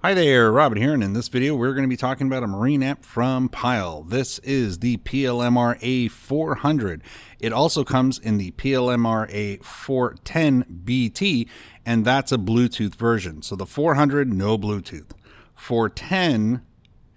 Hi there, Robin here, and in this video we're going to be talking about a marine amp from Pyle. This is the PLMRA400. It also comes in the PLMRA410 BT, and that's a Bluetooth version. So the 400, no Bluetooth. 410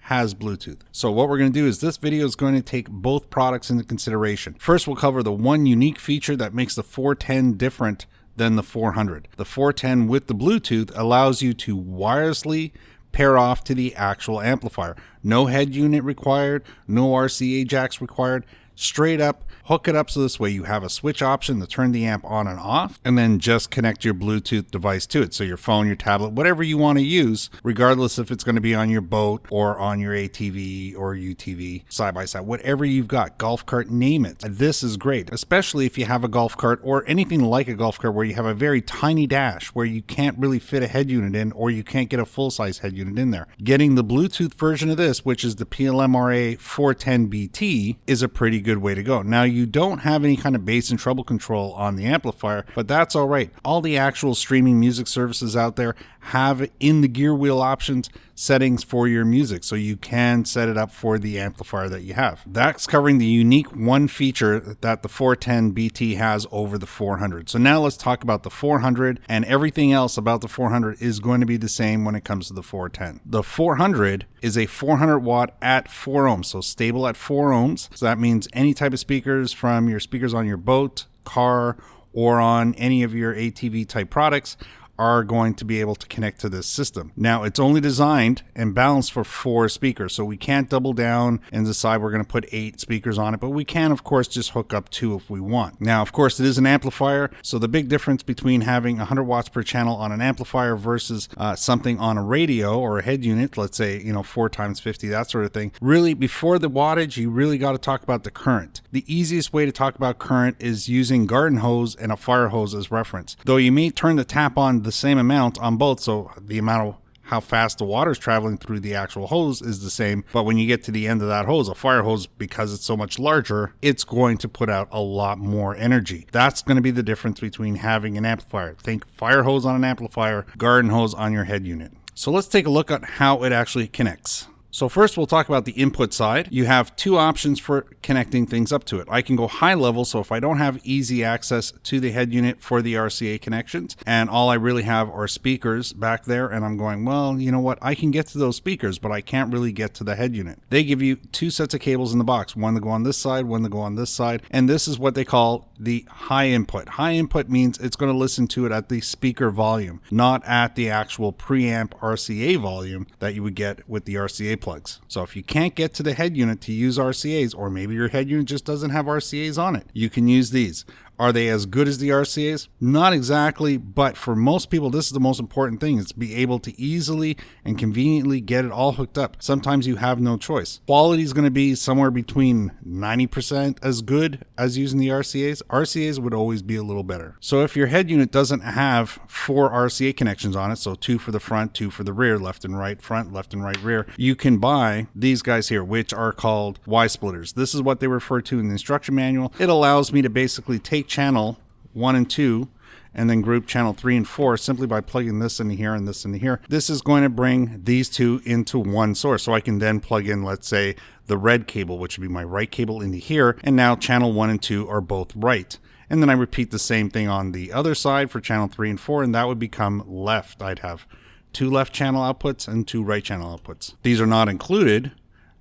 has Bluetooth. So what we're going to do is this video is going to take both products into consideration. First, we'll cover the one unique feature that makes the 410 different than the 400. The 410 with the Bluetooth allows you to wirelessly pair off to the actual amplifier. No head unit required, no RCA jacks required. Straight up, hook it up so this way you have a switch option to turn the amp on and off, and then just connect your Bluetooth device to it. So your phone, your tablet, whatever you want to use, regardless if it's going to be on your boat or on your ATV or UTV, side by side, whatever you've got, golf cart, name it. This is great, especially if you have a golf cart or anything like a golf cart where you have a very tiny dash where you can't really fit a head unit in, or you can't get a full-size head unit in there. Getting the Bluetooth version of this, which is the PLMRA410 BT, is a pretty good way to go. Now, you don't have any kind of bass and treble control on the amplifier, but that's all right. All the actual streaming music services out there have in the gear wheel options settings for your music, so you can set it up for the amplifier that you have. That's covering the unique one feature that the 410 BT has over the 400. So now let's talk about the 400, and everything else about the 400 is going to be the same when it comes to the 410. The 400 is a 400 watt at 4 ohms, so stable at 4 ohms. So that means any type of speakers, from your speakers on your boat, car, or on any of your ATV type products, are going to be able to connect to this system. Now, it's only designed and balanced for 4 speakers, so we can't double down and decide we're going to put 8 speakers on it, but we can, of course, just hook up 2 if we want. Now, of course, it is an amplifier, so the big difference between having 100 watts per channel on an amplifier versus something on a radio or a head unit, let's say, 4 times 50, that sort of thing, really, before the wattage, you really got to talk about the current. The easiest way to talk about current is using garden hose and a fire hose as reference. Though you may turn the tap on the same amount on both, so the amount of how fast the water is traveling through the actual hose is the same, but when you get to the end of that hose, a fire hose, because it's so much larger, it's going to put out a lot more energy. That's going to be the difference between having an amplifier. Think fire hose on an amplifier, garden hose on your head unit. So let's take a look at how it actually connects. So first, we'll talk about the input side. You have 2 options for connecting things up to it. I can go high level, so if I don't have easy access to the head unit for the RCA connections, and all I really have are speakers back there, and I'm going, well, you know what, I can get to those speakers, but I can't really get to the head unit. They give you 2 sets of cables in the box, one to go on this side, one to go on this side, and this is what they call the high input. High input means it's going to listen to it at the speaker volume, not at the actual preamp RCA volume that you would get with the RCA plugs. So if you can't get to the head unit to use RCAs, or maybe your head unit just doesn't have RCAs on it, you can use these. Are they as good as the RCAs? Not exactly, but for most people, this is the most important thing, is to be able to easily and conveniently get it all hooked up. Sometimes you have no choice. Quality is going to be somewhere between 90% as good as using the RCAs. RCAs would always be a little better. So if your head unit doesn't have 4 RCA connections on it, so 2 for the front, 2 for the rear, left and right front, left and right rear, you can buy these guys here, which are called Y-splitters. This is what they refer to in the instruction manual. It allows me to basically take channel 1 and 2 and then group channel 3 and 4 simply by plugging this into here and this into here. This is going to bring these 2 into one source, so I can then plug in, let's say, the red cable, which would be my right cable, into here, and now channel 1 and 2 are both right. And then I repeat the same thing on the other side for channel 3 and 4, and that would become left. I'd have 2 left channel outputs and 2 right channel outputs. These are not included,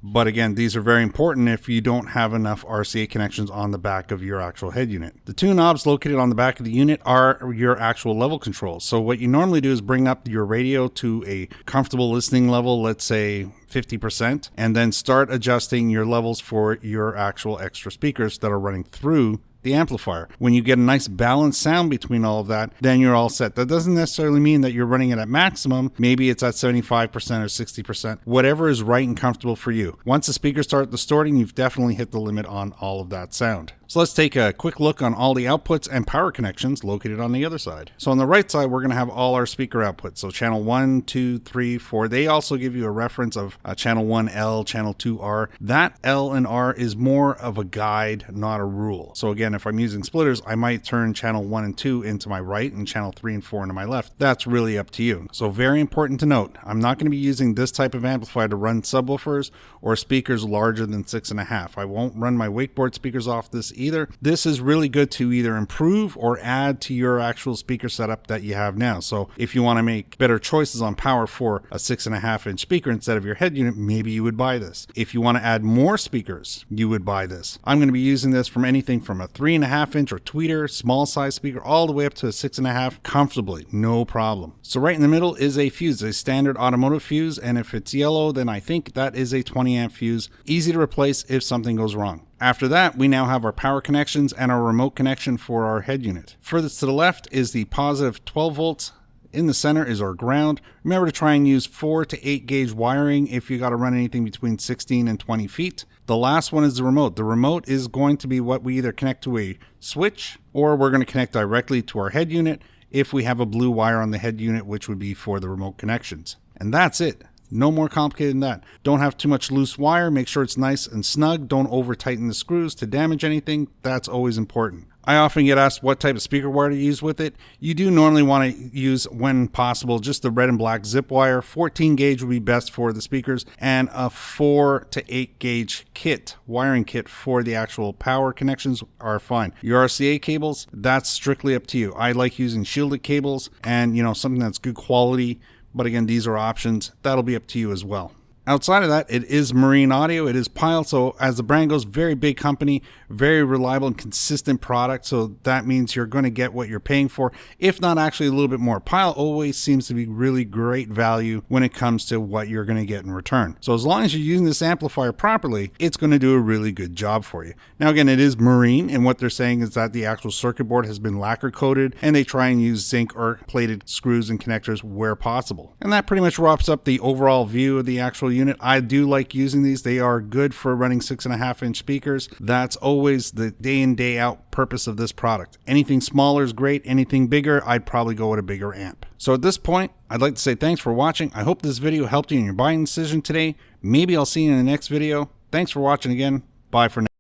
but again, these are very important if you don't have enough RCA connections on the back of your actual head unit. The 2 knobs located on the back of the unit are your actual level controls. So what you normally do is bring up your radio to a comfortable listening level, let's say 50%, and then start adjusting your levels for your actual extra speakers that are running through the amplifier. When you get a nice balanced sound between all of that, then you're all set. That doesn't necessarily mean that you're running it at maximum. Maybe it's at 75% or 60%, whatever is right and comfortable for you. Once the speakers start distorting, you've definitely hit the limit on all of that sound. So let's take a quick look on all the outputs and power connections located on the other side. So on the right side, we're going to have all our speaker outputs. So channel 1, 2, 3, 4. They also give you a reference of channel 1L, channel 2R. That L and R is more of a guide, not a rule. So again, again, if I'm using splitters, I might turn channel 1 and 2 into my right and channel 3 and 4 into my left. That's really up to you. So very important to note, I'm not going to be using this type of amplifier to run subwoofers or speakers larger than 6.5. I won't run my wakeboard speakers off this either. This is really good to either improve or add to your actual speaker setup that you have now. So if you want to make better choices on power for a 6.5-inch speaker instead of your head unit, maybe you would buy this. If you want to add more speakers, you would buy this. I'm going to be using this from anything from a 3.5-inch or tweeter, small size speaker, all the way up to a 6.5 comfortably, no problem. So right in the middle is a fuse, a standard automotive fuse, and if it's yellow, then I think that is a 20 amp fuse, easy to replace if something goes wrong. After that, we now have our power connections and our remote connection for our head unit. Furthest to the left is the positive 12 volts. In the center is our ground. Remember to try and use 4 to 8 gauge wiring if you got to run anything between 16 and 20 feet. The last one is the remote. The remote is going to be what we either connect to a switch or we're going to connect directly to our head unit if we have a blue wire on the head unit, which would be for the remote connections. And that's it. No more complicated than that. Don't have too much loose wire. Make sure it's nice and snug. Don't over tighten the screws to damage anything. That's always important. I often get asked what type of speaker wire to use with it. You do normally want to use, when possible, just the red and black zip wire. 14 gauge would be best for the speakers, and a 4 to 8 gauge kit, wiring kit for the actual power connections are fine. Your RCA cables, that's strictly up to you. I like using shielded cables and, something that's good quality. But again, these are options. That'll be up to you as well. Outside of that, it is Marine Audio. It is Pyle. So as the brand goes, very big company, very reliable and consistent product. So that means you're going to get what you're paying for, if not actually a little bit more. Pyle always seems to be really great value when it comes to what you're going to get in return. So as long as you're using this amplifier properly, it's going to do a really good job for you. Now, again, it is Marine, and what they're saying is that the actual circuit board has been lacquer coated, and they try and use zinc or plated screws and connectors where possible. And that pretty much wraps up the overall view of the actual unit. I do like using these. They are good for running 6.5-inch speakers. That's always the day in, day out purpose of this product. Anything smaller is great. Anything bigger, I'd probably go with a bigger amp. So at this point, I'd like to say thanks for watching. I hope this video helped you in your buying decision today. Maybe I'll see you in the next video. Thanks for watching again. Bye for now.